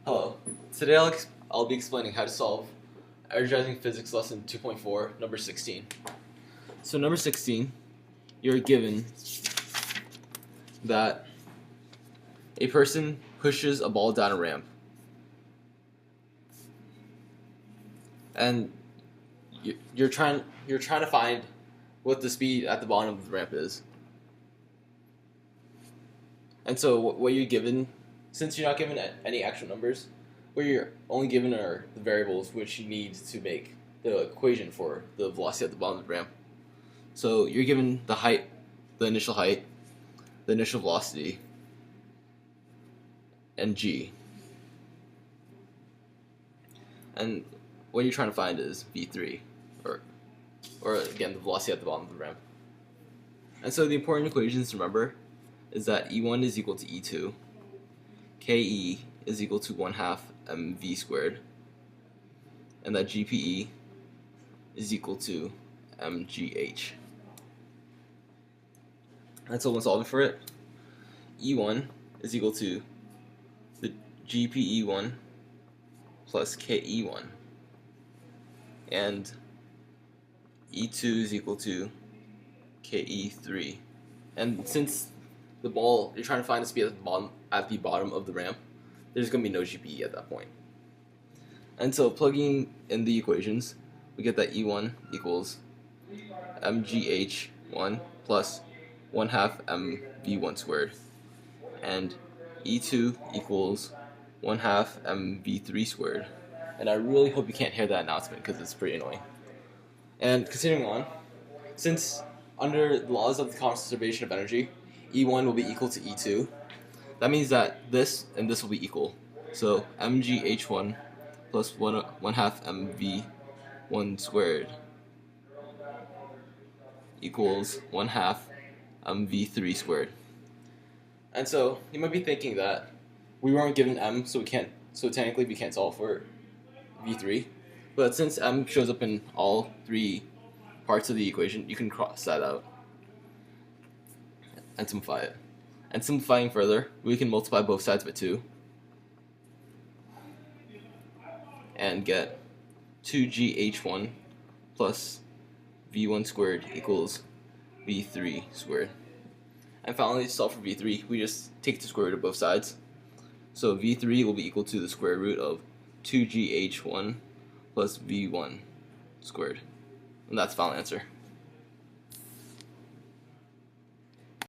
Hello. Today I'll be explaining how to solve Energizing Physics Lesson 2.4, number 16. So number 16, you're given that a person pushes a ball down a ramp. And you're trying to find what the speed at the bottom of the ramp is. And so what you're given, since you're not given any actual numbers, what you're only given are the variables which you need to make the equation for the velocity at the bottom of the ramp. So you're given the height, the initial velocity, and g. And what you're trying to find is v3, or again, the velocity at the bottom of the ramp. And so the important equations to remember is that E1 is equal to E2, KE is equal to 1/2 mv squared, and that GPE is equal to mgh. And so when solving for it, E1 is equal to the GPE1 plus KE1, and E2 is equal to KE3. And since the ball, you're trying to find the speed at the bottom of the ramp, there's going to be no GPE at that point. And so plugging in the equations, we get that E1 equals mgh1 plus 1/2 mv1 squared, and E2 equals 1/2 mv3 squared. And I really hope you can't hear that announcement because it's pretty annoying. And continuing on, since under the laws of the conservation of energy, E1 will be equal to E2, that means that this and this will be equal. So mgh1 plus 1/2 mv1 squared equals 1/2 mv3 squared. And so you might be thinking that we weren't given m, so technically we can't solve for v3. But since m shows up in all three parts of the equation, you can cross that out and simplify it. And simplifying further, we can multiply both sides by 2 and get 2gh1 plus v1 squared equals v3 squared. And finally, to solve for v3, we just take the square root of both sides. So v3 will be equal to the square root of 2gh1 plus v1 squared. And that's the final answer.